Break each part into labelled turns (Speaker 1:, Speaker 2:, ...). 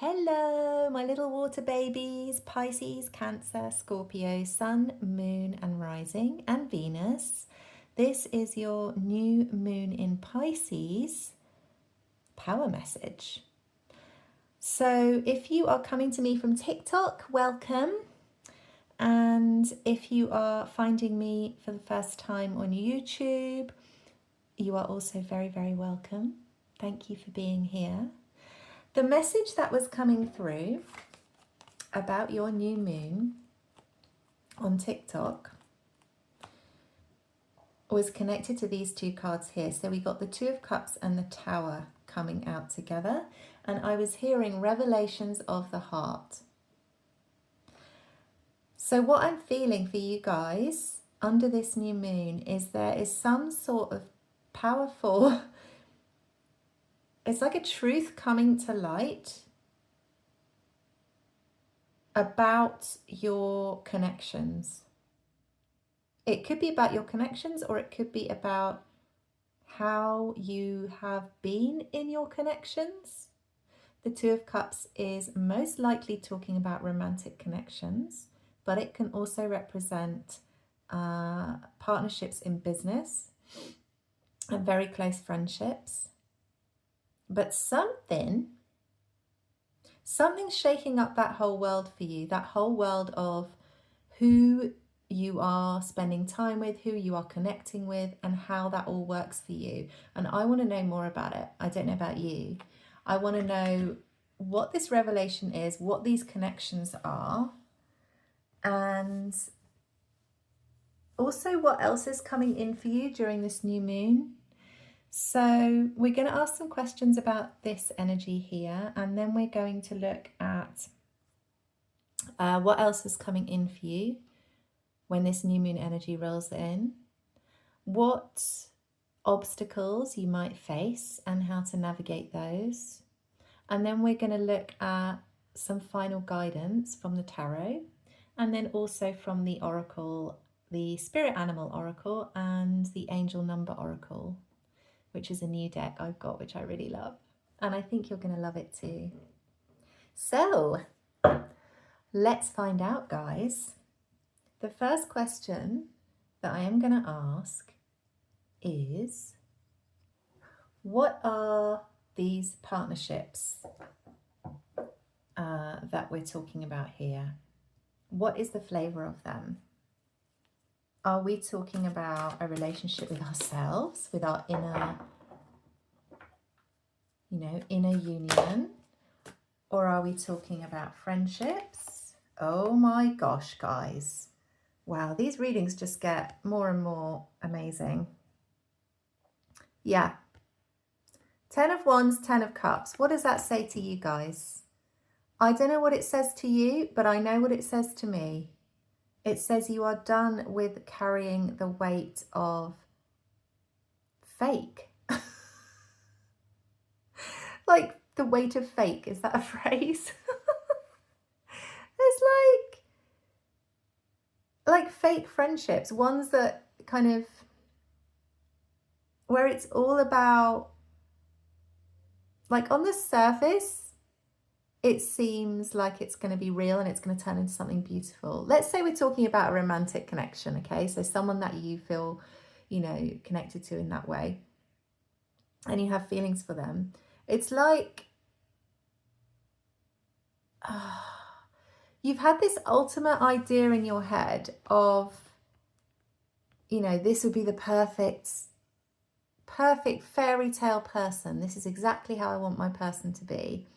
Speaker 1: Hello, my little water babies, Pisces, Cancer, Scorpio, Sun, Moon, and Rising, and Venus. This is your new moon in Pisces power message. So, if you are coming to me from TikTok, welcome. And if you are finding me for the first time on YouTube, you are also very, very welcome. Thank you for being here. The message that was coming through about your new moon on TikTok was connected to these two cards here. So we got the Two of Cups and the Tower coming out together, and I was hearing revelations of the heart. So what I'm feeling for you guys under this new moon is there is some sort of powerful, it's like a truth coming to light about your connections. It could be about your connections, or it could be about how you have been in your connections. The Two of Cups is most likely talking about romantic connections, but it can also represent partnerships in business and very close friendships. But something's shaking up that whole world for you, that whole world of who you are spending time with, who you are connecting with, and how that all works for you. And I want to know more about it. I don't know about you. I want to know what this revelation is, what these connections are, and also what else is coming in for you during this new moon. So we're going to ask some questions about this energy here, and then we're going to look at what else is coming in for you when this new moon energy rolls in, what obstacles you might face and how to navigate those. And then we're going to look at some final guidance from the tarot, and then also from the oracle, the spirit animal oracle and the angel number oracle, which is a new deck I've got, which I really love. And I think you're going to love it too. So let's find out, guys. The first question that I am going to ask is, what are these partnerships that we're talking about here? What is the flavor of them? Are we talking about a relationship with ourselves, with our inner union? Or are we talking about friendships? Oh my gosh, guys. Wow, these readings just get more and more amazing. Yeah. 10 of Wands, 10 of Cups. What does that say to you guys? I don't know what it says to you, but I know what it says to me. It says you are done with carrying the weight of fake. Like the weight of fake, is that a phrase? It's like fake friendships, ones that kind of, where it's all about, like on the surface, it seems like it's going to be real and it's going to turn into something beautiful. Let's say we're talking about a romantic connection, okay? So someone that you feel, connected to in that way, and you have feelings for them. It's like you've had this ultimate idea in your head of, this would be the perfect fairy tale person. This is exactly how I want my person to be.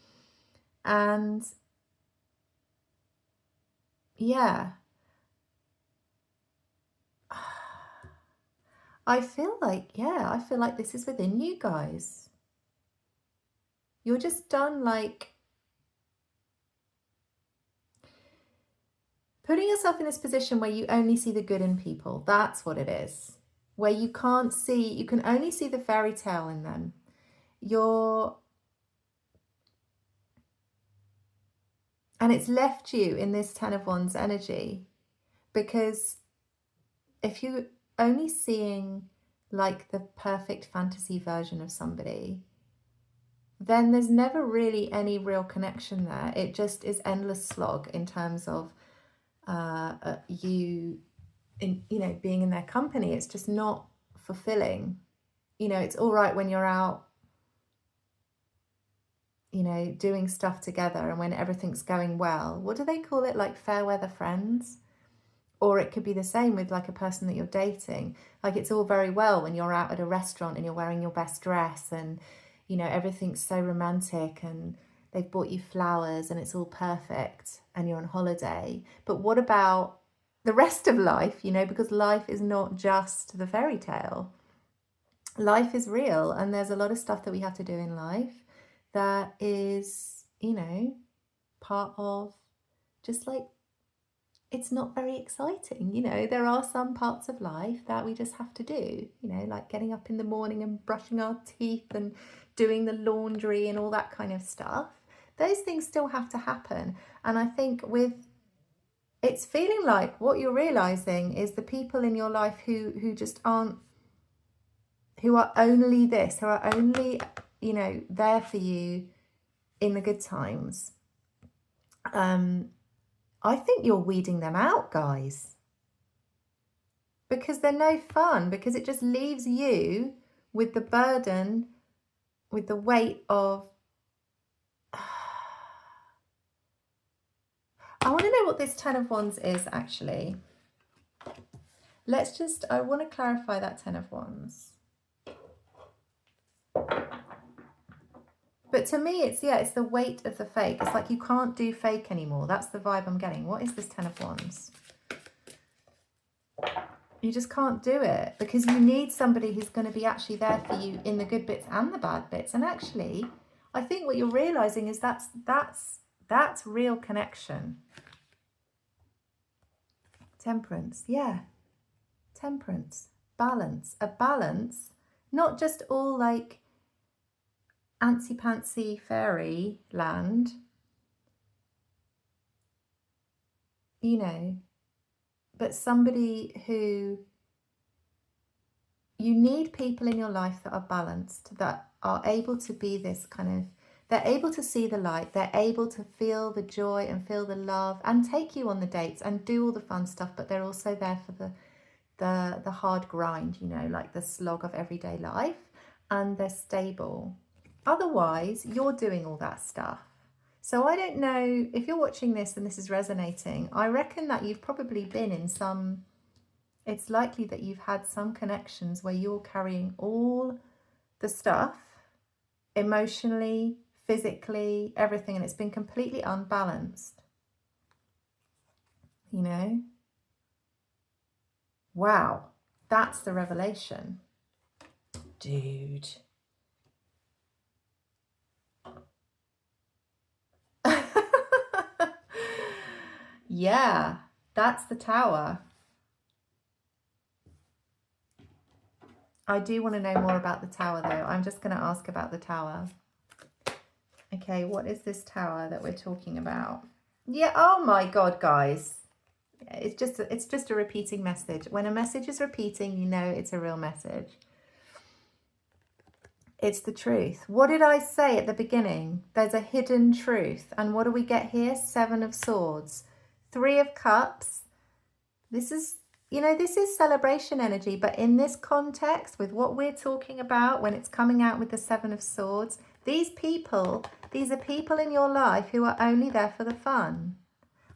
Speaker 1: And yeah, I feel like this is within you guys. You're just done putting yourself in this position where you only see the good in people. That's what it is. Where you can only see the fairy tale in them. And it's left you in this 10 of Wands energy, because if you're only seeing like the perfect fantasy version of somebody, then there's never really any real connection there. It just is endless slog in terms of you know, being in their company. It's just not fulfilling. You know, it's all right when you're out, you know, doing stuff together and when everything's going well. What do they call it? Like fair weather friends? Or it could be the same with like a person that you're dating. Like it's all very well when you're out at a restaurant and you're wearing your best dress and, you know, everything's so romantic and they've bought you flowers and it's all perfect and you're on holiday. But what about the rest of life, you know, because life is not just the fairy tale. Life is real, and there's a lot of stuff that we have to do in life that is, you know, part of just like, it's not very exciting. You know, there are some parts of life that we just have to do, you know, like getting up in the morning and brushing our teeth and doing the laundry and all that kind of stuff. Those things still have to happen. And I think it's feeling like what you're realizing is the people in your life who just aren't, who are only this, who are only, you know, there for you in the good times. I think you're weeding them out, guys, because they're no fun, because it just leaves you with the burden, with the weight of, I want to know what this 10 of Wands is actually. I want to clarify that 10 of Wands. But to me, it's the weight of the fake. It's like you can't do fake anymore. That's the vibe I'm getting. What is this 10 of Wands? You just can't do it because you need somebody who's going to be actually there for you in the good bits and the bad bits. And actually, I think what you're realizing is that's real connection. Temperance, yeah. Temperance, balance. A balance, not just all like antsy-pantsy fairy land, you know, but somebody who, you need people in your life that are balanced, that are able to be this kind of, they're able to see the light, they're able to feel the joy and feel the love and take you on the dates and do all the fun stuff, but they're also there for the hard grind, you know, like the slog of everyday life, and they're stable. Otherwise, you're doing all that stuff. So I don't know if you're watching this and this is resonating. I reckon that you've probably been in some, it's likely that you've had some connections where you're carrying all the stuff, emotionally, physically, everything, and it's been completely unbalanced. You know? Wow, that's the revelation. Dude. Yeah, that's the Tower. I do want to know more about the Tower though. I'm just going to ask about the Tower. Okay, what is this Tower that we're talking about? Yeah, oh my God, guys. It's just a repeating message. When a message is repeating, you know it's a real message. It's the truth. What did I say at the beginning? There's a hidden truth. And what do we get here? 7 of Swords. 3 of Cups. This is, you know, this is celebration energy. But in this context, with what we're talking about, when it's coming out with the 7 of Swords, these are people in your life who are only there for the fun.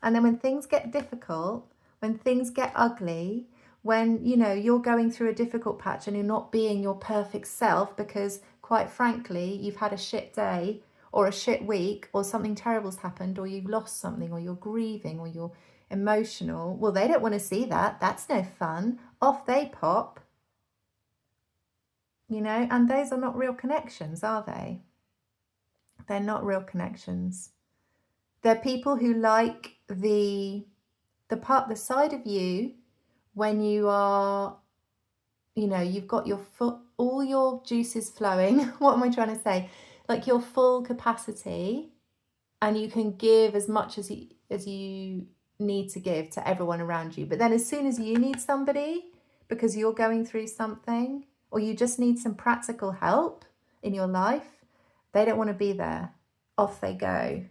Speaker 1: And then when things get difficult, when things get ugly, when, you know, you're going through a difficult patch and you're not being your perfect self because, quite frankly, you've had a shit day or a shit week or something terrible's happened or you've lost something or you're grieving or you're emotional. Well, they don't want to see that. That's no fun. Off they pop. You know, and those are not real connections, are they? They're not real connections. They're people who like the side of you when you are, you know, you've got your all your juices flowing. What am I trying to say? Like your full capacity, and you can give as much as you need to give to everyone around you. But then as soon as you need somebody because you're going through something or you just need some practical help in your life, They don't want to be there. Off they go.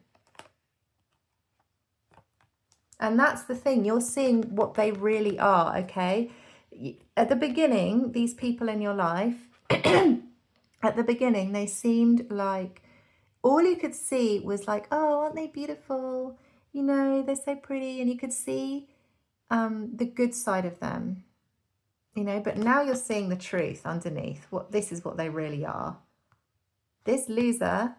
Speaker 1: And that's the thing. You're seeing what they really are, okay? At the beginning, these people in your life, at the beginning, they seemed like, all you could see was like, oh, aren't they beautiful? You know, they're so pretty. And you could see the good side of them, you know, but now you're seeing the truth underneath. This is what they really are. This loser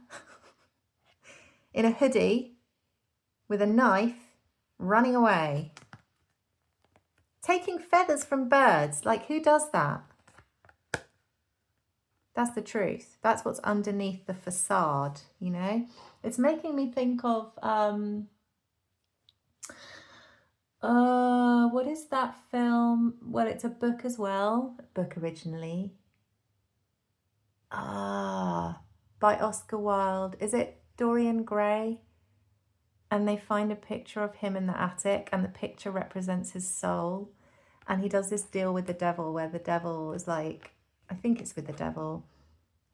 Speaker 1: in a hoodie with a knife running away, taking feathers from birds. Like, who does that? That's the truth. That's what's underneath the facade, you know. It's making me think of what is that film? Well, it's a book as well. A book originally. By Oscar Wilde. Is it Dorian Gray? And they find a picture of him in the attic, and the picture represents his soul. And he does this deal with the devil where the devil is like, I think it's with the devil.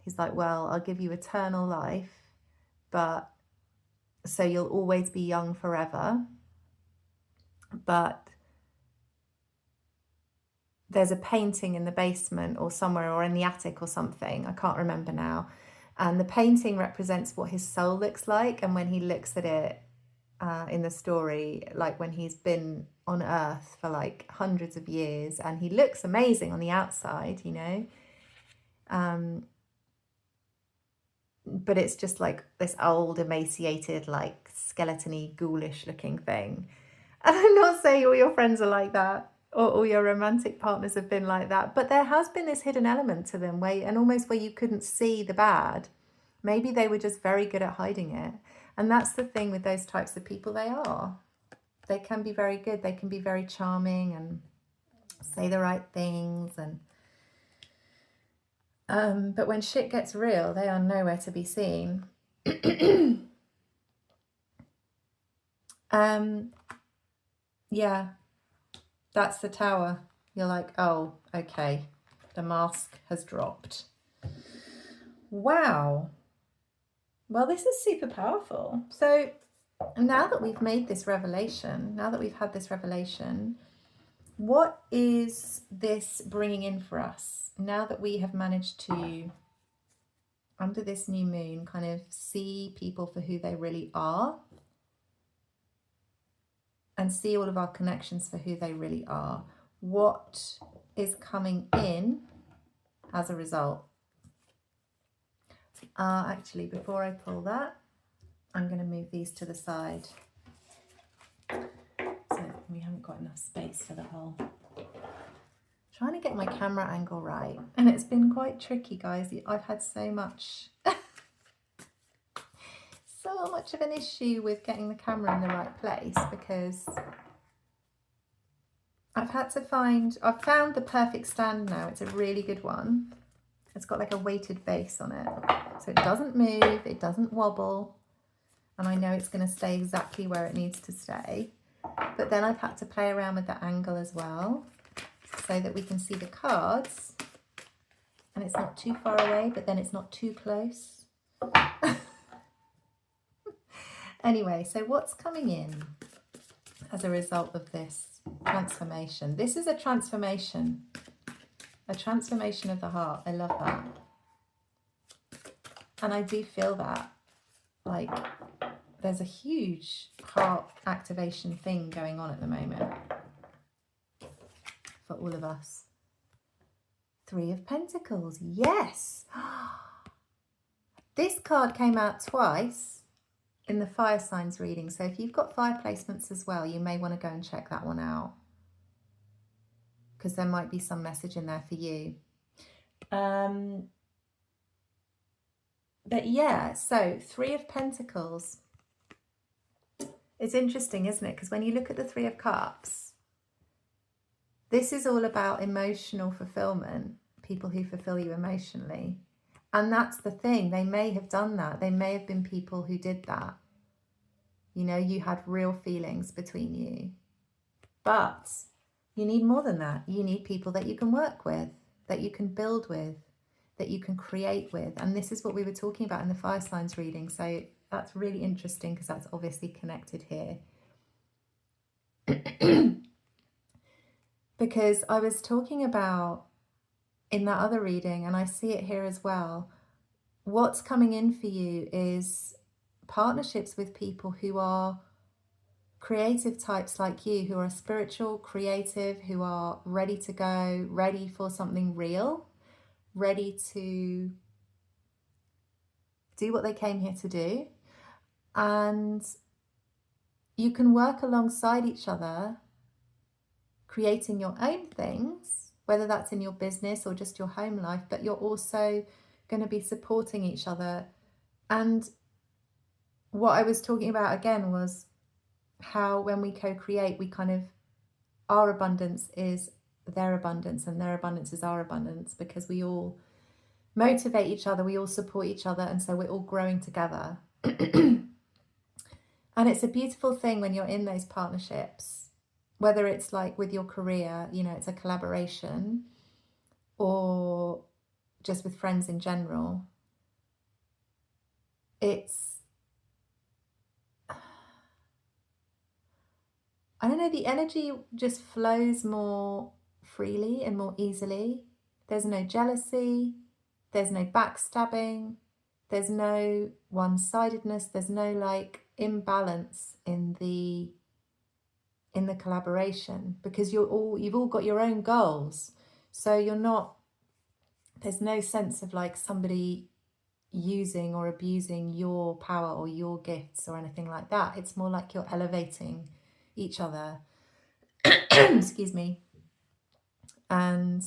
Speaker 1: He's like, well, I'll give you eternal life, but so you'll always be young forever. But there's a painting in the basement or somewhere, or in the attic or something. I can't remember now. And the painting represents what his soul looks like. And when he looks at it in the story, like when he's been on Earth for like hundreds of years, and he looks amazing on the outside, you know. But it's just like this old, emaciated, like skeleton-y, ghoulish looking thing. And I'm not saying all your friends are like that, or all your romantic partners have been like that, but there has been this hidden element to them and almost where you couldn't see the bad. Maybe they were just very good at hiding it. And that's the thing with those types of people. They can be very good. They can be very charming and say the right things. And but when shit gets real, they are nowhere to be seen. Yeah, that's the tower. You're like, oh, okay, the mask has dropped. Wow. Well, this is super powerful. So now that we've made this revelation, now that we've had this revelation, what is this bringing in for us? Now that we have managed to, under this new moon, kind of see people for who they really are, and see all of our connections for who they really are, what is coming in as a result? Actually, before I pull that, I'm going to move these to the side. So we haven't got enough space for the whole. Trying to get my camera angle right. And it's been quite tricky, guys. I've had so much of an issue with getting the camera in the right place, because I've found the perfect stand now. It's a really good one. It's got like a weighted base on it, so it doesn't move, it doesn't wobble, and I know it's going to stay exactly where it needs to stay. But then I've had to play around with the angle as well, so that we can see the cards, and it's not too far away, but then it's not too close. Anyway, so what's coming in as a result of this transformation? This is a transformation of the heart. I love that. And I do feel that, like, there's a huge heart activation thing going on at the moment for all of us. 3 of Pentacles, yes. This card came out twice in the fire signs reading. So if you've got fire placements as well, you may want to go and check that one out, because there might be some message in there for you. But yeah, so 3 of Pentacles. It's interesting, isn't it? Because when you look at the 3 of Cups, this is all about emotional fulfillment, people who fulfill you emotionally. And that's the thing. They may have done that. They may have been people who did that. You know, you had real feelings between you. But you need more than that. You need people that you can work with, that you can build with, that you can create with. And this is what we were talking about in the fire signs reading. So that's really interesting because that's obviously connected here. Because I was talking about in that other reading, and I see it here as well, what's coming in for you is partnerships with people who are creative types like you, who are spiritual, creative, who are ready to go, ready for something real, ready to do what they came here to do. And you can work alongside each other, creating your own things, whether that's in your business or just your home life, but you're also going to be supporting each other. And what I was talking about again was how when we co-create, we kind of, our abundance is their abundance and their abundance is our abundance, because we all motivate each other, we all support each other, and so we're all growing together. And it's a beautiful thing when you're in those partnerships, whether it's like with your career, you know, it's a collaboration, or just with friends in general. It's, I don't know, the energy just flows more freely and more easily. There's no jealousy, there's no backstabbing, there's no one-sidedness, there's no like imbalance in the collaboration, because you've all got your own goals. So you're not, there's no sense of like somebody using or abusing your power or your gifts or anything like that. It's more like you're elevating each other. Excuse me. And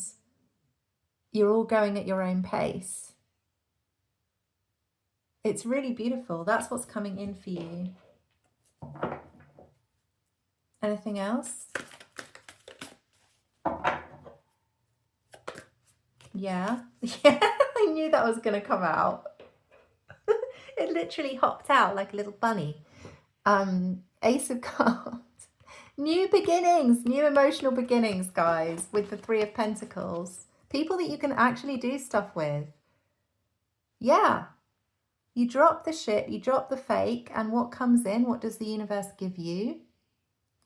Speaker 1: you're all going at your own pace. It's really beautiful. That's what's coming in for you. Anything else? Yeah. Yeah, I knew that was going to come out. It literally hopped out like a little bunny. Ace of Cups. New beginnings, new emotional beginnings, guys, with the Three of Pentacles. People that you can actually do stuff with. Yeah. You drop the shit, you drop the fake, and what comes in, what does the universe give you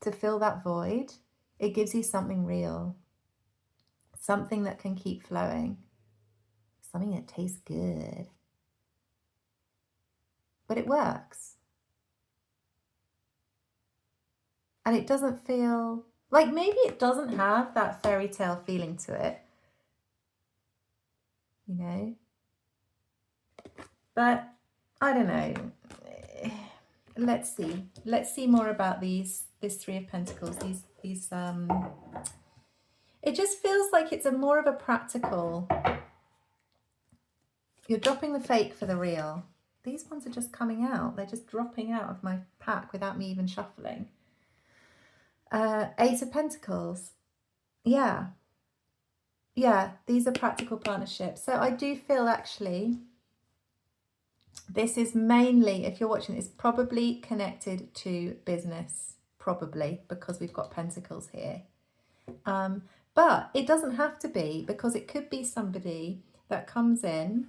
Speaker 1: to fill that void? It gives you something real. Something that can keep flowing. Something that tastes good. But it works. And it doesn't feel, like maybe it doesn't have that fairy tale feeling to it. You know? But I don't know. Let's see. Let's see more about this Three of Pentacles. It just feels like it's more of a practical. You're dropping the fake for the real. These ones are just coming out. They're just dropping out of my pack without me even shuffling. Eight of Pentacles. Yeah. Yeah, these are practical partnerships. So I do feel actually this is mainly, if you're watching, it's probably connected to business, probably, because we've got Pentacles here. But it doesn't have to be, because it could be somebody that comes in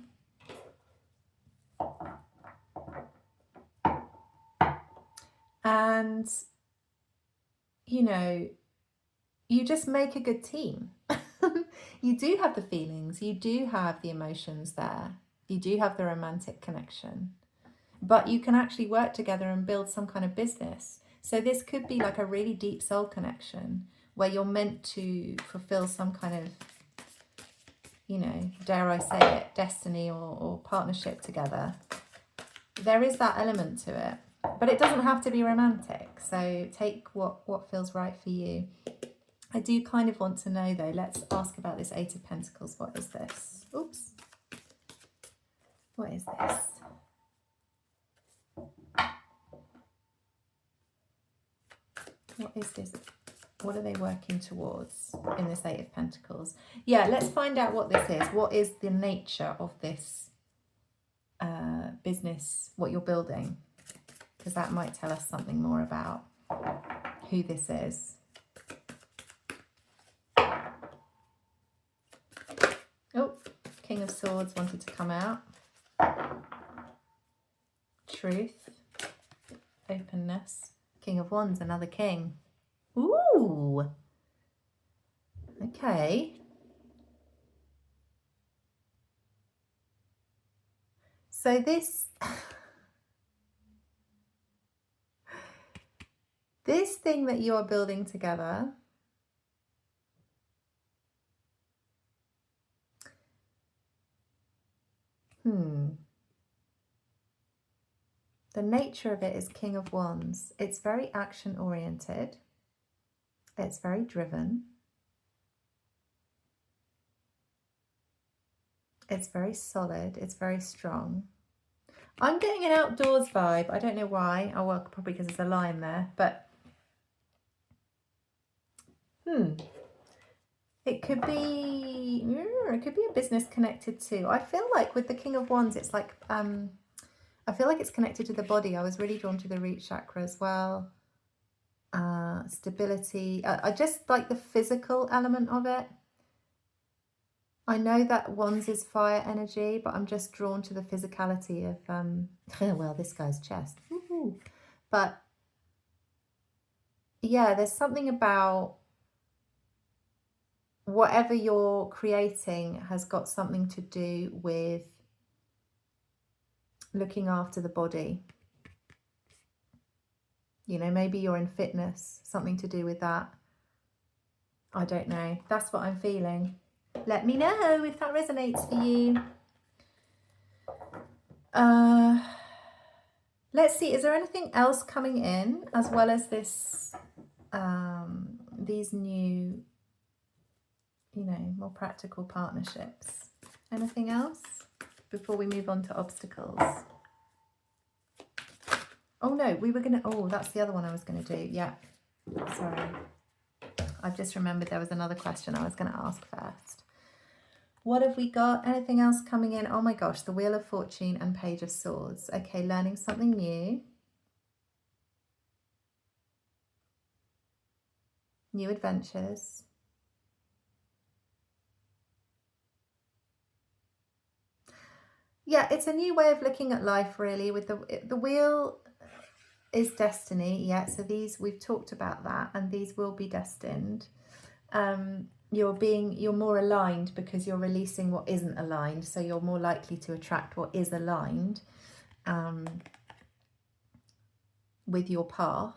Speaker 1: and, you know, you just make a good team. You do have the feelings, you do have the emotions there, you do have the romantic connection, but you can actually work together and build some kind of business. So this could be like a really deep soul connection where you're meant to fulfill some kind of, you know, dare I say it, destiny or partnership together. There is that element to it, but it doesn't have to be romantic. So take what feels right for you. I do kind of want to know though, let's ask about this Eight of Pentacles. What is this? Oops. What is this? What is this? What are they working towards in this Eight of Pentacles? Yeah, let's find out what this is. What is the nature of this business, what you're building? Because that might tell us something more about who this is. Oh, King of Swords wanted to come out. Truth. Openness. King of Wands, another king. Ooh. Okay. So this this thing that you are building together, the nature of it is King of Wands. It's very action oriented. It's very driven. It's very solid. It's very strong. I'm getting an outdoors vibe. I don't know why. Oh, well, probably because there's a lion there. But it could be a business connected too. I feel like with the King of Wands, it's like I feel like it's connected to the body. I was really drawn to the root chakra as well. Stability. I just like the physical element of it. I know that Wands is fire energy, but I'm just drawn to the physicality of, well, this guy's chest. But yeah, there's something about whatever you're creating has got something to do with looking after the body. You know, maybe you're in fitness, something to do with that. I don't know. That's what I'm feeling. Let me know if that resonates for you. Let's see, is there anything else coming in as well as this, these new, you know, more practical partnerships? Anything else before we move on to obstacles? Oh no, we were going to, oh, that's the other one I was going to do. Yeah, sorry. I've just remembered there was another question I was going to ask first. What have we got? Anything else coming in? Oh my gosh, the Wheel of Fortune and Page of Swords. Okay, learning something new. New adventures. Yeah, it's a new way of looking at life, really. With the wheel is destiny. Yeah, so these, we've talked about that, and these will be destined. You're more aligned because you're releasing what isn't aligned, so you're more likely to attract what is aligned with your path.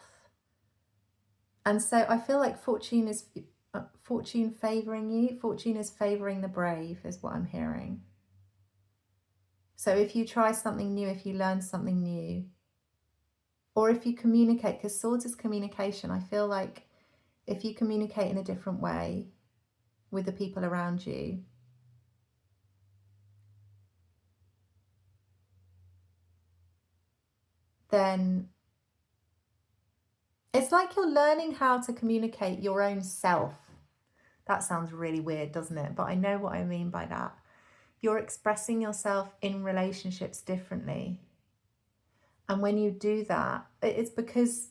Speaker 1: And so I feel like fortune is favoring you. Fortune is favoring the brave, is what I'm hearing. So if you try something new, if you learn something new, or if you communicate, because swords is communication, I feel like if you communicate in a different way with the people around you, then it's like you're learning how to communicate your own self. That sounds really weird, doesn't it? But I know what I mean by that. You're expressing yourself in relationships differently. And when you do that, it's because,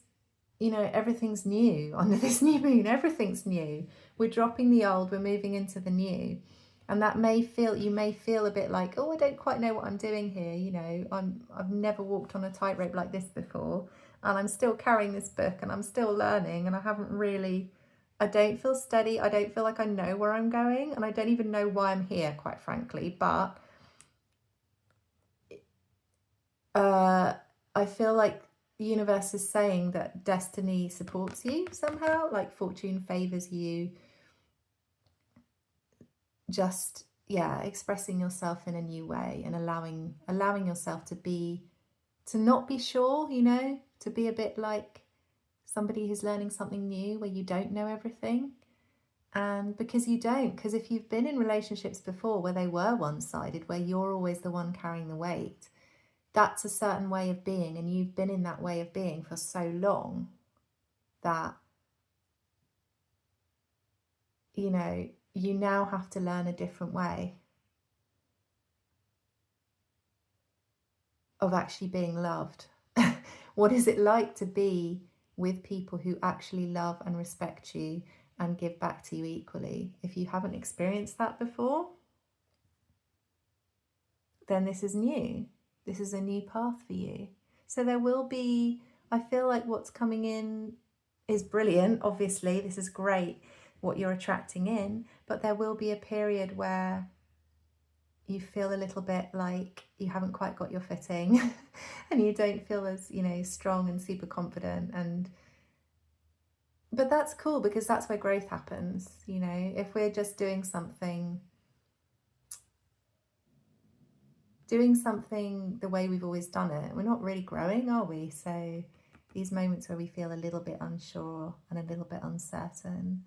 Speaker 1: you know, everything's new under this new moon. Everything's new. We're dropping the old, we're moving into the new. And that you may feel a bit like, oh, I don't quite know what I'm doing here. You know, I've never walked on a tightrope like this before. And I'm still carrying this book and I'm still learning, and I don't feel steady. I don't feel like I know where I'm going, and I don't even know why I'm here, quite frankly. But I feel like the universe is saying that destiny supports you somehow, like fortune favors you. Just, yeah, expressing yourself in a new way and allowing yourself to not be sure, you know, to be a bit like somebody who's learning something new where you don't know everything. And because you don't, because if you've been in relationships before where they were one-sided, where you're always the one carrying the weight, that's a certain way of being, and you've been in that way of being for so long that, you know, you now have to learn a different way of actually being loved. What is it like to be with people who actually love and respect you and give back to you equally? If you haven't experienced that before, then this is new. This is a new path for you. So there will be, I feel like what's coming in is brilliant. Obviously, this is great what you're attracting in, but there will be a period where you feel a little bit like you haven't quite got your footing and you don't feel as, strong and super confident. But that's cool, because that's where growth happens. If we're just doing something the way we've always done it, we're not really growing, are we? So these moments where we feel a little bit unsure and a little bit uncertain,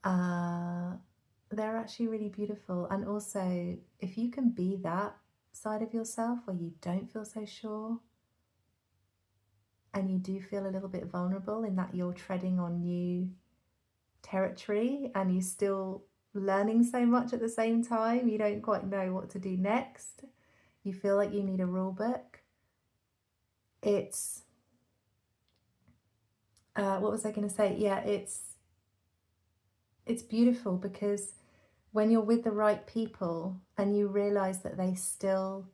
Speaker 1: they're actually really beautiful. And also, if you can be that side of yourself where you don't feel so sure and you do feel a little bit vulnerable in that you're treading on new territory and you're still learning so much at the same time, you don't quite know what to do next, you feel like you need a rule book. It's what was I going to say? Yeah, it's beautiful, because when you're with the right people and you realize that they still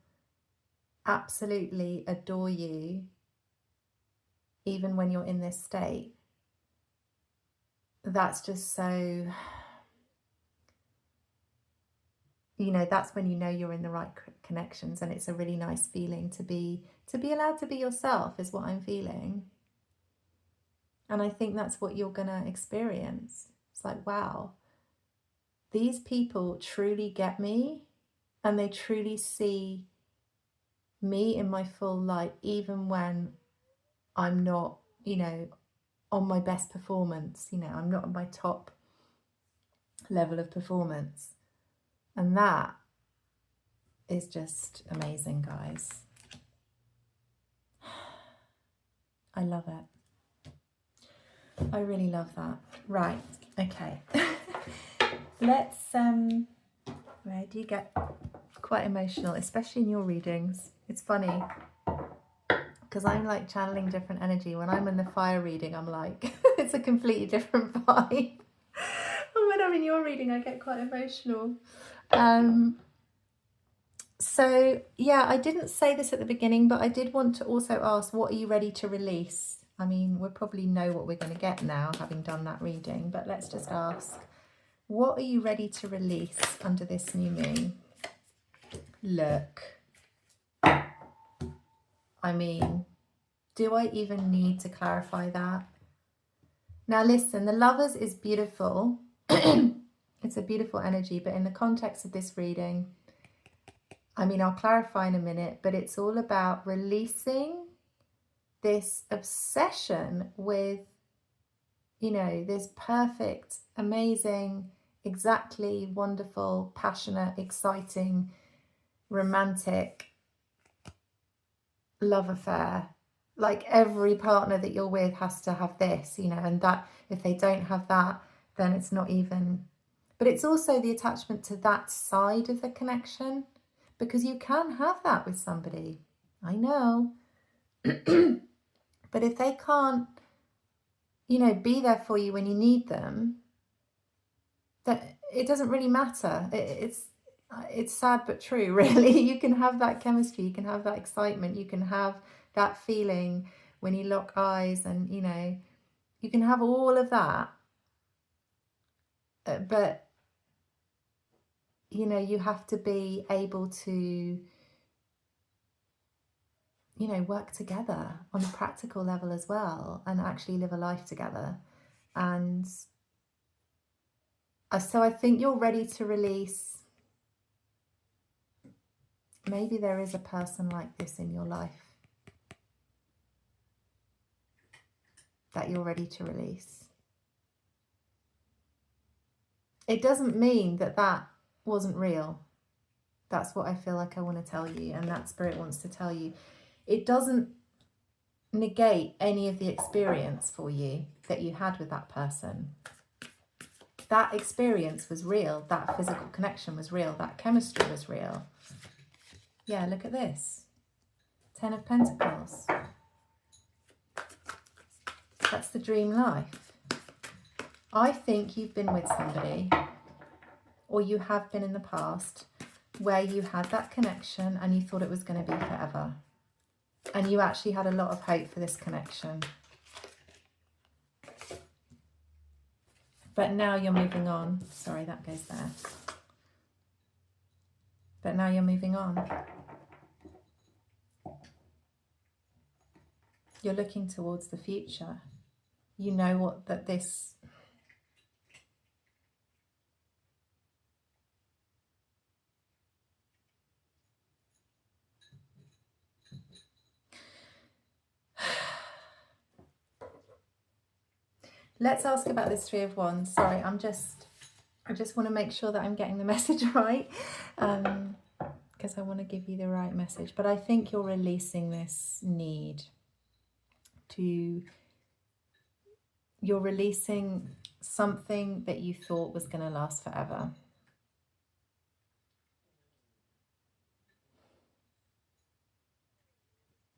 Speaker 1: absolutely adore you, even when you're in this state, that's just so, that's when you're in the right connections, and it's a really nice feeling to be allowed to be yourself, is what I'm feeling. And I think that's what you're gonna experience. It's like, wow, these people truly get me, and they truly see me in my full light, even when I'm not, on my best performance. I'm not on my top level of performance. And that is just amazing, guys. I love it. I really love that. Right, okay. Let's, where do you get quite emotional, especially in your readings? It's funny, because I'm like channeling different energy. When I'm in the fire reading, I'm like, it's a completely different vibe. And when I'm in your reading, I get quite emotional. So yeah, I didn't say this at the beginning, but I did want to also ask, what are you ready to release? I mean, we'll probably know what we're going to get now, having done that reading, but let's just ask, what are you ready to release under this new moon? Look, I mean, do I even need to clarify that? Now listen, the Lovers is beautiful. It's a beautiful energy, but in the context of this reading, I mean, I'll clarify in a minute, but it's all about releasing this obsession with, this perfect, amazing, exactly wonderful, passionate, exciting, romantic love affair. Like every partner that you're with has to have this, and that if they don't have that, then it's not even. But it's also the attachment to that side of the connection, because you can have that with somebody, I know. But if they can't, be there for you when you need them, that it doesn't really matter. It's sad but true, really. You can have that chemistry, you can have that excitement, you can have that feeling when you lock eyes, and you can have all of that, but you have to be able to work together on a practical level as well, and actually live a life together. And so I think you're ready to release. Maybe there is a person like this in your life that you're ready to release. It doesn't mean that wasn't real. That's what I feel like I want to tell you, and that Spirit wants to tell you. It doesn't negate any of the experience for you that you had with that person. That experience was real. That physical connection was real. That chemistry was real. Yeah, look at this. 10 of Pentacles. That's the dream life. I think you've been with somebody, or you have been in the past, where you had that connection and you thought it was going to be forever. And you actually had a lot of hope for this connection. But now you're moving on. Sorry, that goes there. But now you're moving on. You're looking towards the future. You know what that this... Let's ask about this Three of Wands. Sorry, I just want to make sure that I'm getting the message right, because I want to give you the right message. But I think you're releasing this need to... You're releasing something that you thought was going to last forever.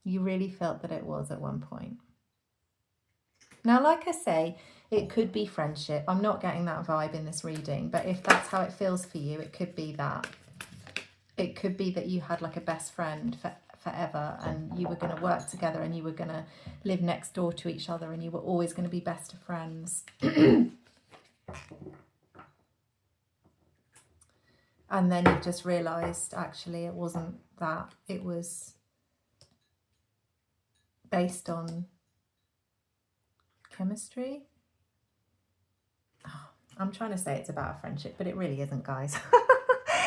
Speaker 1: You really felt that it was at one point. Now, like I say, it could be friendship. I'm not getting that vibe in this reading, but if that's how it feels for you, it could be that. It could be that you had like a best friend forever, and you were going to work together, and you were going to live next door to each other, and you were always going to be best of friends. And then you just realised, actually, it wasn't that. It was based on chemistry. Oh, I'm trying to say it's about a friendship, but it really isn't, guys.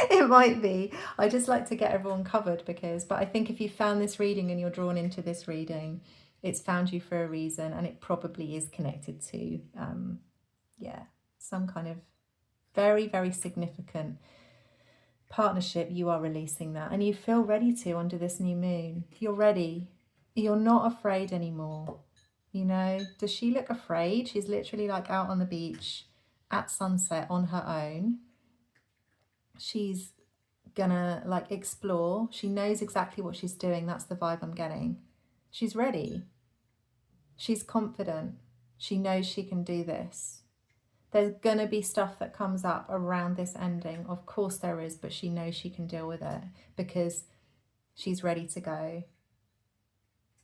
Speaker 1: It might be. I just like to get everyone covered but I think if you found this reading and you're drawn into this reading, it's found you for a reason, and it probably is connected to, some kind of very, very significant partnership. You are releasing that, and you feel ready to under this new moon. You're ready. You're not afraid anymore. You know, does she look afraid? She's literally like out on the beach at sunset on her own. She's gonna like explore. She knows exactly what she's doing. That's the vibe I'm getting. She's ready. She's confident. She knows she can do this. There's gonna be stuff that comes up around this ending. Of course there is, but she knows she can deal with it because she's ready to go.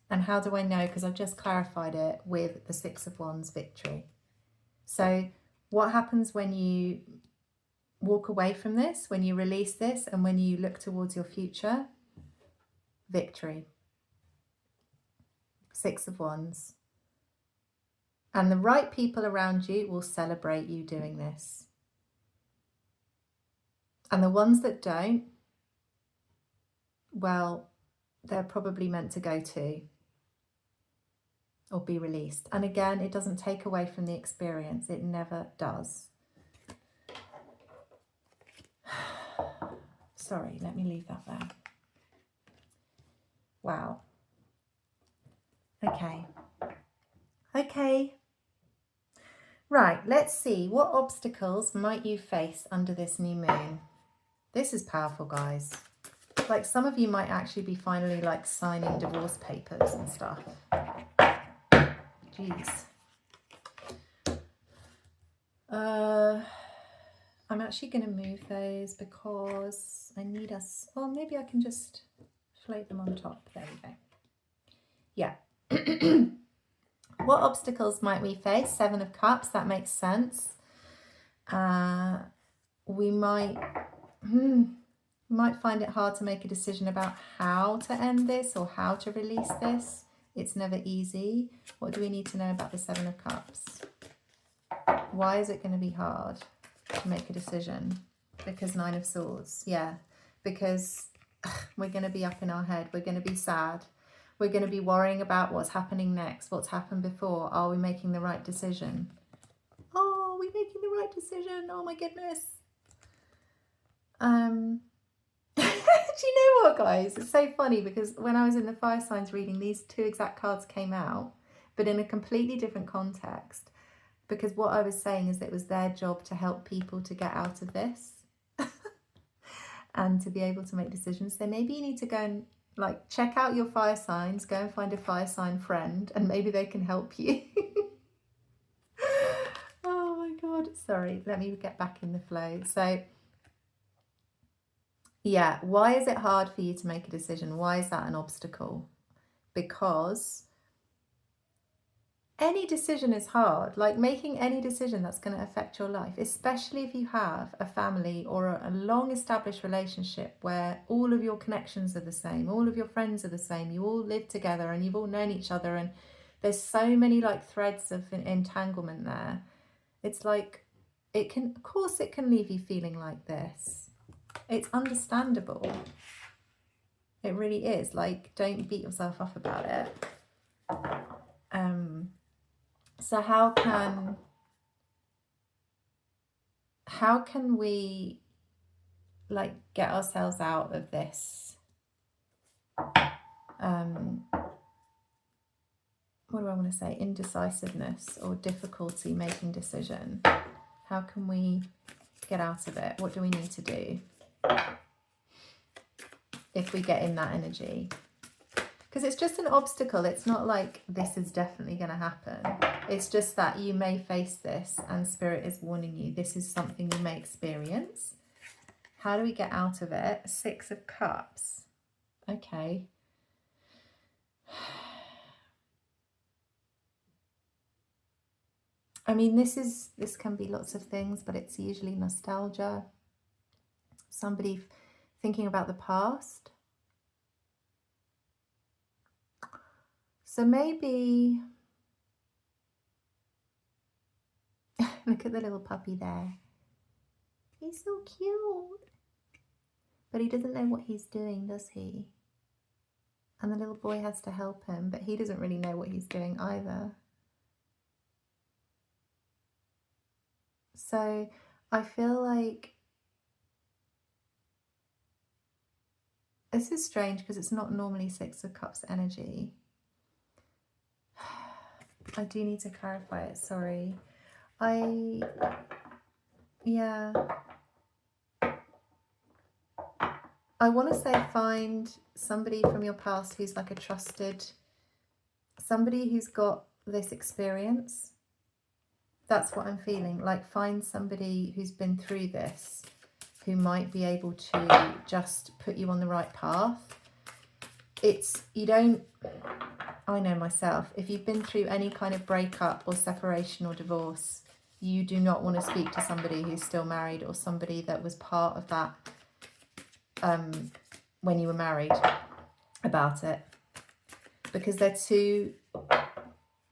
Speaker 1: And how do I know? Because I've just clarified it with the Six of Wands, victory. So what happens when you walk away from this, when you release this, and when you look towards your future? Victory. Six of Wands. And the right people around you will celebrate you doing this. And the ones that don't, well, they're probably meant to go too, or be released. And again, it doesn't take away from the experience. It never does. Sorry, let me leave that there. Wow. Okay. Right, let's see. What obstacles might you face under this new moon? This is powerful, guys. Like, some of you might actually be finally like signing divorce papers and stuff. Jeez. I'm actually going to move those because I need us... Well, maybe I can just float them on top. There we go. Yeah. What obstacles might we face? Seven of Cups. That makes sense. We might find it hard to make a decision about how to end this or how to release this. It's never easy. What do we need to know about the Seven of Cups? Why is it going to be hard to make a decision? Because Nine of Swords. Yeah, because we're going to be up in our head. We're going to be sad. We're going to be worrying about what's happening next, what's happened before. Are we making the right decision? Oh, are we making the right decision? Oh my goodness. Do you know what, guys? It's so funny because when I was in the fire signs reading, these two exact cards came out, but in a completely different context. Because what I was saying is that it was their job to help people to get out of this and to be able to make decisions. So maybe you need to go and like check out your fire signs, go and find a fire sign friend, and maybe they can help you. Oh my God. Sorry, let me get back in the flow. So Yeah, why is it hard for you to make a decision? Why is that an obstacle? Because any decision is hard. Like making any decision that's going to affect your life, especially if you have a family or a long established relationship where all of your connections are the same, all of your friends are the same, you all live together and you've all known each other, and there's so many like threads of entanglement there. It's like, it can, of course it can leave you feeling like this. It's understandable. It really is. Like, don't beat yourself up about it. So how can we like get ourselves out of this? What do I want to say? Indecisiveness or difficulty making decision. How can we get out of it? What do we need to do if we get in that energy? Because it's just an obstacle. It's not like this is definitely going to happen. It's just that you may face this and Spirit is warning you. This is something you may experience. How do we get out of it? 6 of Cups. Okay. I mean, this can be lots of things, but it's usually nostalgia. Somebody thinking about the past. So maybe, look at the little puppy there. He's so cute. But he doesn't know what he's doing, does he? And the little boy has to help him, but he doesn't really know what he's doing either. So I feel like this is strange because it's not normally 6 of Cups energy. I do need to clarify it, sorry. Yeah. I want to say find somebody from your past who's like a trusted, somebody who's got this experience. That's what I'm feeling. Like find somebody who's been through this, who might be able to just put you on the right path. I know myself, if you've been through any kind of breakup or separation or divorce, you do not want to speak to somebody who's still married or somebody that was part of that when you were married about it, because they're too,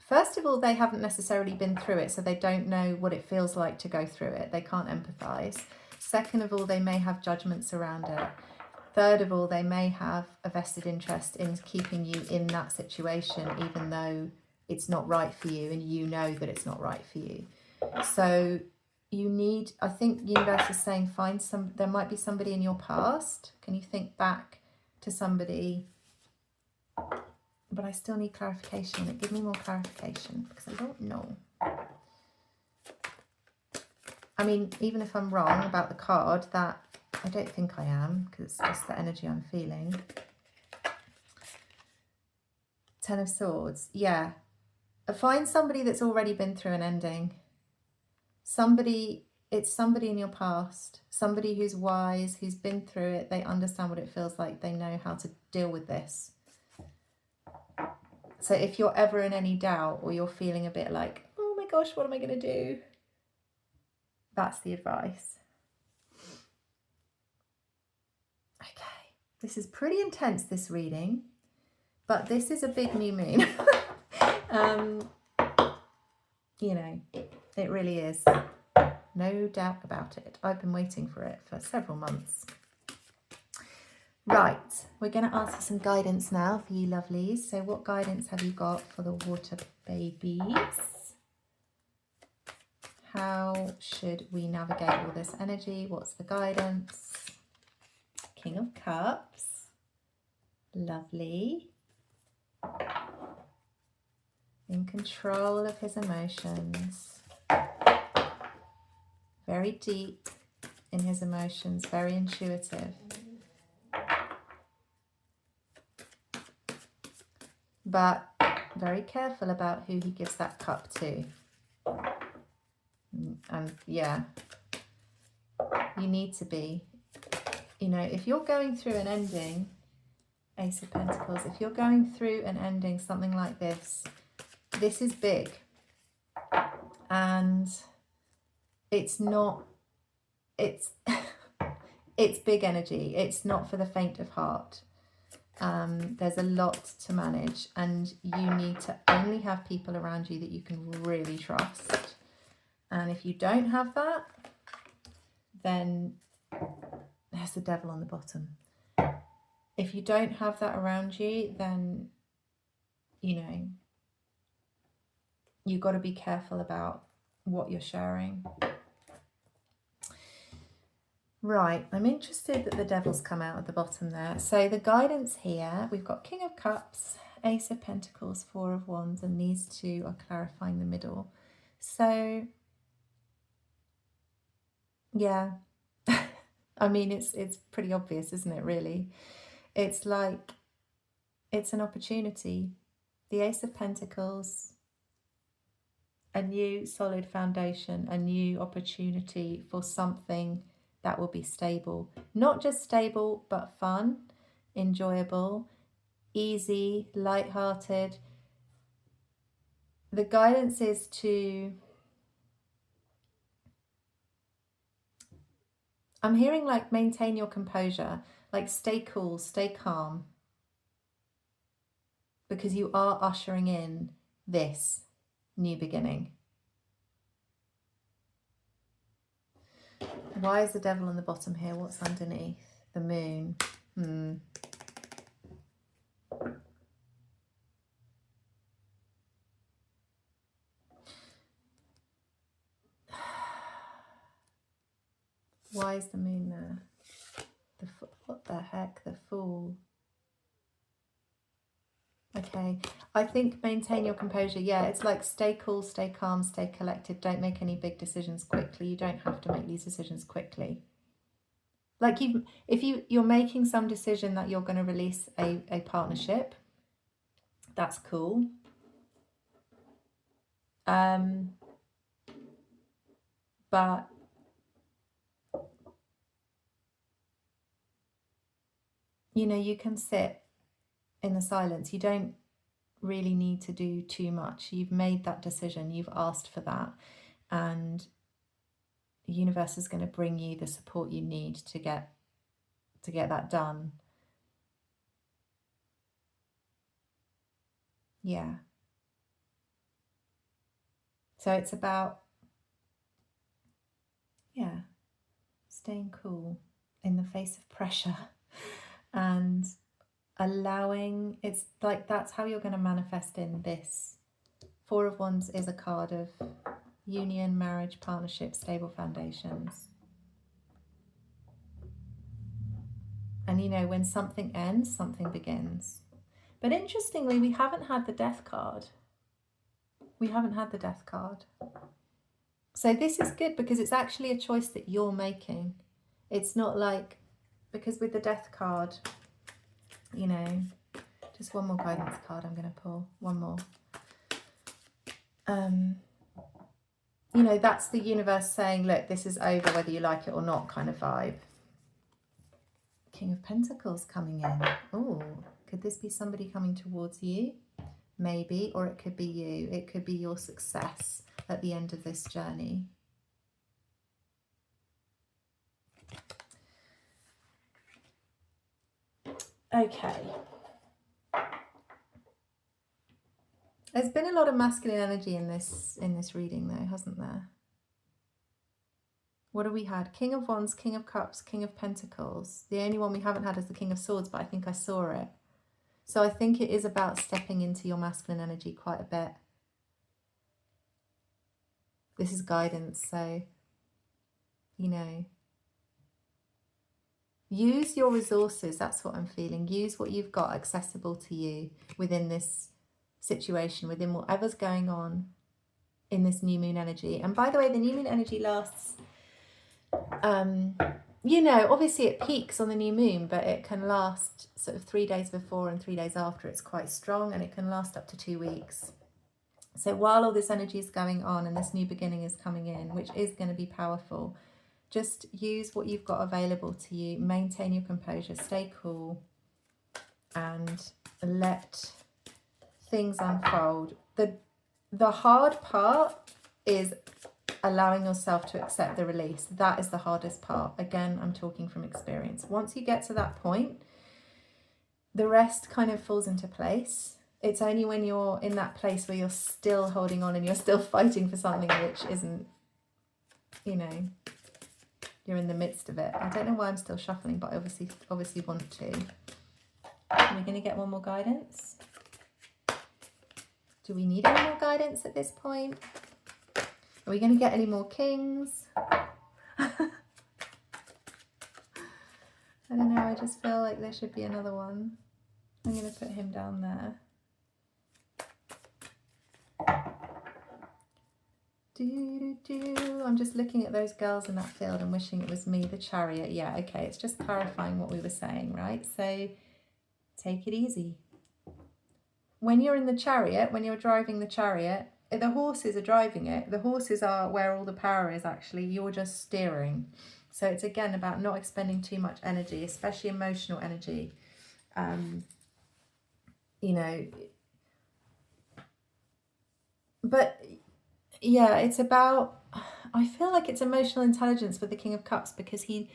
Speaker 1: first of all, they haven't necessarily been through it, so they don't know what it feels like to go through it. They can't empathize. Second of all, they may have judgments around it. Third of all, they may have a vested interest in keeping you in that situation, even though it's not right for you and you know that it's not right for you. So you need, I think universe is saying, there might be somebody in your past. Can you think back to somebody? But I still need clarification. Give me more clarification because I don't know. I mean, even if I'm wrong about the card, that I don't think I am, because it's just the energy I'm feeling. 10 of Swords. Yeah. Find somebody that's already been through an ending. It's somebody in your past. Somebody who's wise, who's been through it. They understand what it feels like. They know how to deal with this. So if you're ever in any doubt or you're feeling a bit like, oh my gosh, what am I going to do? That's the advice. Okay, this is pretty intense, this reading, but this is a big new moon. You know, it really is. No doubt about it. I've been waiting for it for several months. Right, we're going to ask for some guidance now for you lovelies. So what guidance have you got for the water babies? How should we navigate all this energy? What's the guidance? King of Cups. Lovely. In control of his emotions. Very deep in his emotions, very intuitive. But very careful about who he gives that cup to. And yeah, you need to be. You know, if you're going through an ending, Ace of Pentacles, if you're going through an ending, something like this is big. And it's not, it's, it's big energy. It's not for the faint of heart. There's a lot to manage, and you need to only have people around you that you can really trust. And if you don't have that, then there's the devil on the bottom. If you don't have that around you, then, you know, you've got to be careful about what you're sharing. Right, I'm interested that the devil's come out at the bottom there. So the guidance here, we've got King of Cups, Ace of Pentacles, Four of Wands, and these two are clarifying the middle. So, yeah, I mean, it's pretty obvious, isn't it, really? It's like, it's an opportunity. The Ace of Pentacles, a new solid foundation, a new opportunity for something that will be stable. Not just stable, but fun, enjoyable, easy, light-hearted. The guidance is to, I'm hearing like maintain your composure, like stay cool, stay calm, because you are ushering in this new beginning. Why is the devil on the bottom here? What's underneath? The moon. Why is the moon there? What the heck? The Fool. Okay, I think maintain your composure. Yeah, it's like stay cool, stay calm, stay collected. Don't make any big decisions quickly. You don't have to make these decisions quickly. Like if you're making some decision that you're going to release a partnership, that's cool. But you know, you can sit in the silence. You don't really need to do too much. You've made that decision, you've asked for that, and the universe is going to bring you the support you need to get that done. Yeah. So it's about, yeah, staying cool in the face of pressure and allowing, it's like that's how you're going to manifest in this. Four of Wands is a card of union, marriage, partnership, stable foundations. And you know, when something ends, something begins. But interestingly, we haven't had the Death card. We haven't had the Death card. So this is good because it's actually a choice that you're making. It's not like, because with the Death card, you know, just one more guidance card I'm going to pull. One more. You know, that's the universe saying, look, this is over whether you like it or not kind of vibe. King of Pentacles coming in. Oh, could this be somebody coming towards you? Maybe, or it could be you. It could be your success at the end of this journey. Okay. There's been a lot of masculine energy in this reading though, hasn't there? What have we had? King of Wands, King of Cups, King of Pentacles. The only one we haven't had is the King of Swords, but I think I saw it. So I think it is about stepping into your masculine energy quite a bit. This is guidance, so, you know, use your resources. That's what I'm feeling. Use what you've got accessible to you within this situation, within whatever's going on in this new moon energy. And by the way, the new moon energy lasts, you know, obviously it peaks on the new moon, but it can last sort of 3 days before and 3 days after. It's quite strong, and it can last up to 2 weeks. So while all this energy is going on and this new beginning is coming in, which is going to be powerful, just use what you've got available to you. Maintain your composure, stay cool, and let things unfold. The hard part is allowing yourself to accept the release. That is the hardest part. Again, I'm talking from experience. Once you get to that point, the rest kind of falls into place. It's only when you're in that place where you're still holding on and you're still fighting for something which isn't, you know, you're in the midst of it. I don't know why I'm still shuffling, but I obviously want to. Are we going to get one more guidance? Do we need any more guidance at this point? Are we going to get any more kings? I don't know, I just feel like there should be another one. I'm going to put him down there. I'm just looking at those girls in that field and wishing it was me, the Chariot. Yeah, okay, it's just clarifying what we were saying, right? So take it easy. When you're in the Chariot, when you're driving the Chariot, the horses are driving it. The horses are where all the power is actually. You're just steering. So it's again about not expending too much energy, especially emotional energy. You know, but yeah, it's about, I feel like it's emotional intelligence with the King of Cups, because he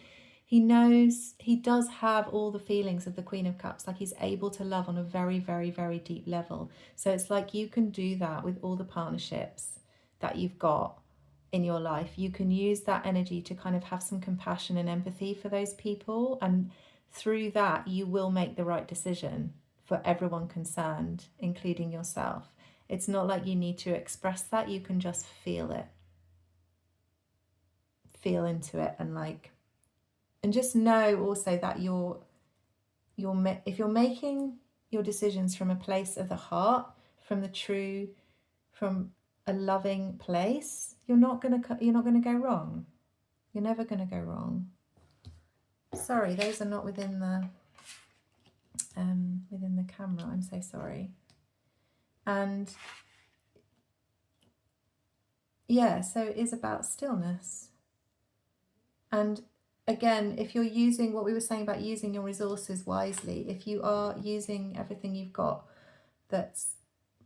Speaker 1: knows, he does have all the feelings of the Queen of Cups. Like, he's able to love on a very, very, very deep level. So it's like you can do that with all the partnerships that you've got in your life. You can use that energy to kind of have some compassion and empathy for those people. And through that, you will make the right decision for everyone concerned, including yourself. It's not like you need to express that. You can just feel it. Feel into it and just know also that if you're making your decisions from a place of the heart, from a loving place, you're not gonna go wrong. You're never gonna go wrong. Sorry, those are not within the camera. I'm so sorry. And yeah, so it is about stillness. And again, if you're using what we were saying about using your resources wisely, if you are using everything you've got that's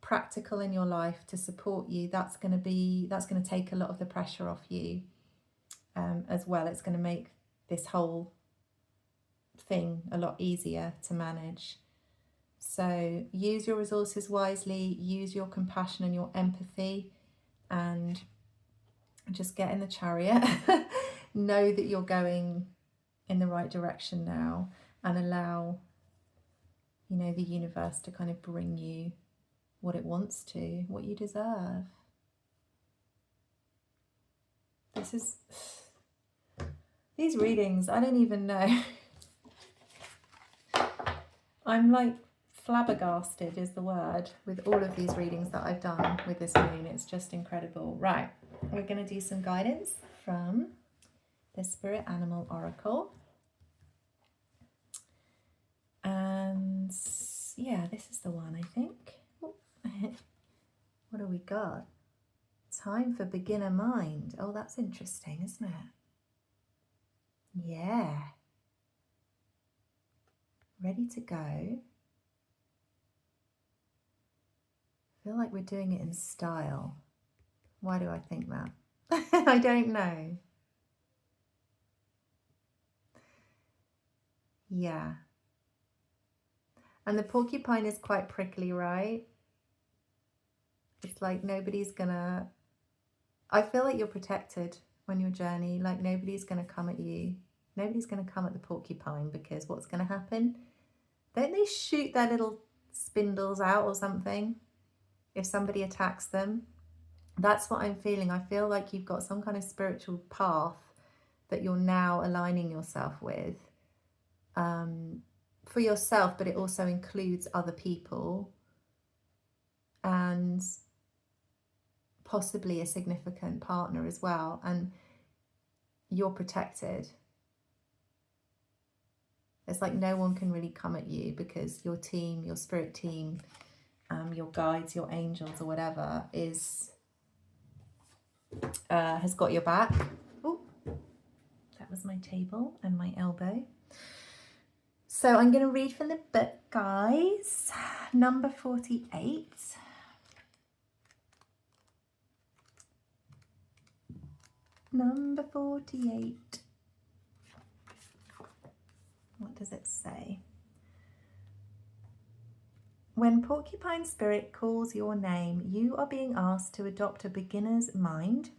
Speaker 1: practical in your life to support you, that's going to take a lot of the pressure off you as well. It's going to make this whole thing a lot easier to manage. So use your resources wisely, use your compassion and your empathy, and just get in the Chariot. Know that you're going in the right direction now, and allow, you know, the universe to kind of bring you what it wants to, what you deserve. These readings, I don't even know. I'm like flabbergasted is the word with all of these readings that I've done with this moon. It's just incredible. Right, we're going to do some guidance from the Spirit Animal Oracle. And yeah, this is the one, I think. What do we got? Time for beginner mind. Oh, that's interesting, isn't it? Yeah. Ready to go. I feel like we're doing it in style. Why do I think that? I don't know. Yeah. And the porcupine is quite prickly, right? It's like nobody's gonna... I feel like you're protected when you journey. Like nobody's gonna come at you. Nobody's gonna come at the porcupine, because what's gonna happen? Don't they shoot their little spindles out or something if somebody attacks them? That's what I'm feeling. I feel like you've got some kind of spiritual path that you're now aligning yourself with for yourself, but it also includes other people and possibly a significant partner as well. And you're protected. It's like no one can really come at you, because your team, your spirit team, your guides, your angels or whatever has got your back. Ooh. that was my table and my elbow. So I'm going to read from the book, guys. Number 48. Number 48. What does it say? When Porcupine Spirit calls your name, you are being asked to adopt a beginner's mind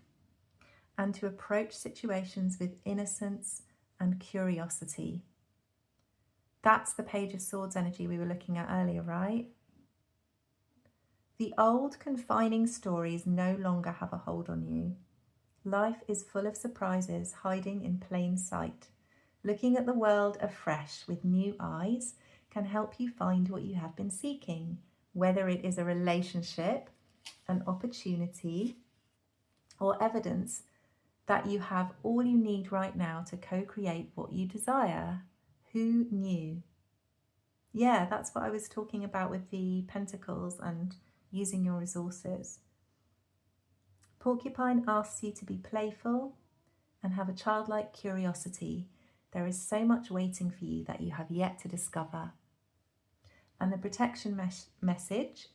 Speaker 1: and to approach situations with innocence and curiosity. That's the Page of Swords energy we were looking at earlier, right? The old confining stories no longer have a hold on you. Life is full of surprises hiding in plain sight. Looking at the world afresh with new eyes can help you find what you have been seeking, whether it is a relationship, an opportunity, or evidence that you have all you need right now to co-create what you desire. Who knew? Yeah, that's what I was talking about with the pentacles and using your resources. Porcupine asks you to be playful and have a childlike curiosity. There is so much waiting for you that you have yet to discover. And the protection message: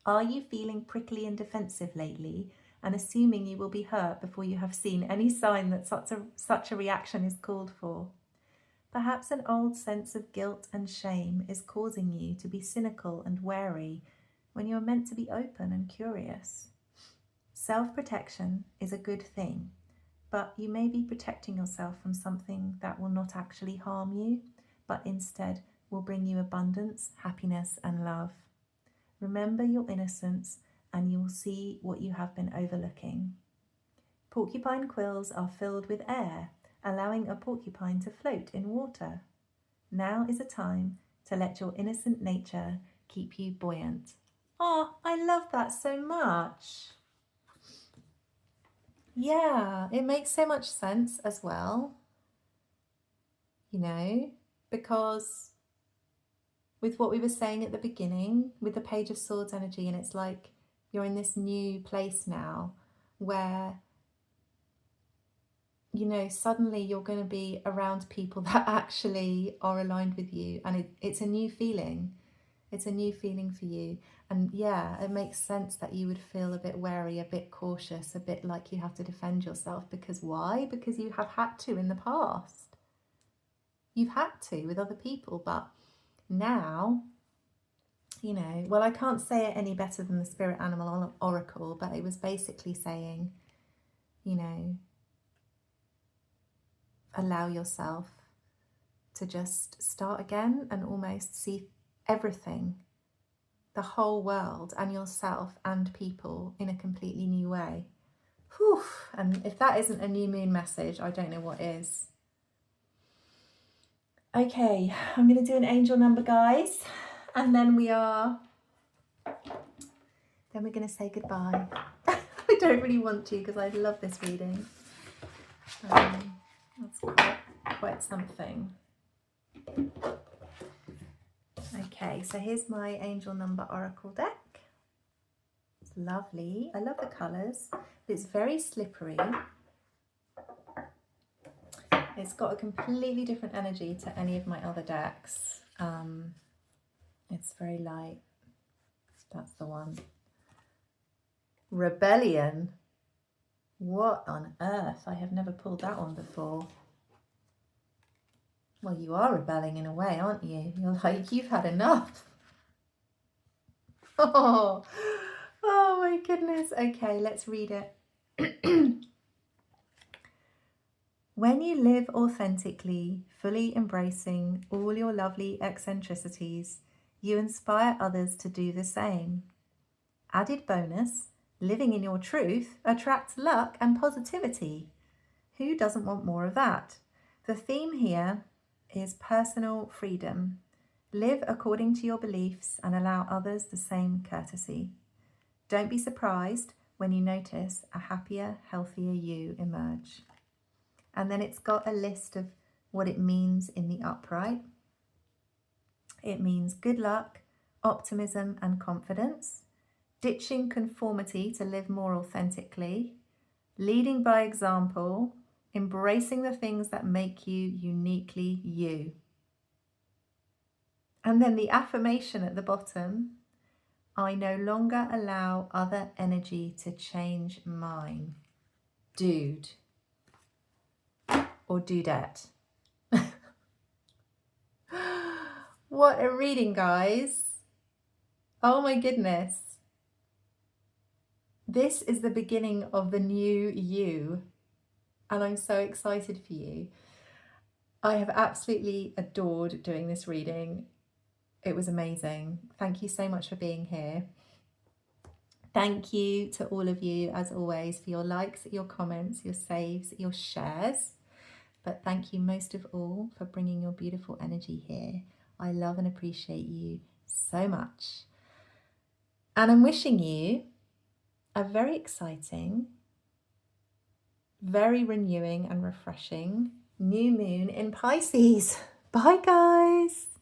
Speaker 1: are you feeling prickly and defensive lately and assuming you will be hurt before you have seen any sign that such a reaction is called for? Perhaps an old sense of guilt and shame is causing you to be cynical and wary when you're meant to be open and curious. Self-protection is a good thing, but you may be protecting yourself from something that will not actually harm you, but instead will bring you abundance, happiness, and love. Remember your innocence and you will see what you have been overlooking. Porcupine quills are filled with air, allowing a porcupine to float in water. Now is a time to let your innocent nature keep you buoyant. Oh, I love that so much. Yeah, it makes so much sense as well, you know, because with what we were saying at the beginning, with the Page of Swords energy, and it's like you're in this new place now where, you know, suddenly you're going to be around people that actually are aligned with you, and it's a new feeling. It's a new feeling for you. And yeah, it makes sense that you would feel a bit wary, a bit cautious, a bit like you have to defend yourself. Because why? Because you have had to in the past. You've had to with other people, but now, you know, well, I can't say it any better than the Spirit Animal Oracle, but it was basically saying, you know, allow yourself to just start again and almost see everything, the whole world and yourself and people in a completely new way. Whew. And if that isn't a new moon message, I don't know what is. Okay, I'm going to do an angel number, guys, and then we're going to say goodbye. I don't really want to because I love this reading. That's quite something. Okay, so here's my angel number oracle deck. It's lovely. I love the colours. It's very slippery. It's got a completely different energy to any of my other decks. It's very light. That's the one. Rebellion. What on earth? I have never pulled that one before. Well, you are rebelling in a way, aren't you? You're like, you've had enough. Oh my goodness. Okay, let's read it. When you live authentically, fully embracing all your lovely eccentricities, you inspire others to do the same. Added bonus, living in your truth attracts luck and positivity. Who doesn't want more of that? The theme here is personal freedom. Live according to your beliefs and allow others the same courtesy. Don't be surprised when you notice a happier, healthier you emerge. And then it's got a list of what it means in the upright. It means good luck, optimism and confidence, ditching conformity to live more authentically, leading by example, embracing the things that make you uniquely you. And then the affirmation at the bottom, I no longer allow other energy to change mine. Dude or dudette. What a reading, guys. Oh my goodness. This is the beginning of the new you, and I'm so excited for you. I have absolutely adored doing this reading. It was amazing. Thank you so much for being here. Thank you to all of you, as always, for your likes, your comments, your saves, your shares. But thank you most of all for bringing your beautiful energy here. I love and appreciate you so much. And I'm wishing you a very exciting, very renewing and refreshing new moon in Pisces. Bye, guys.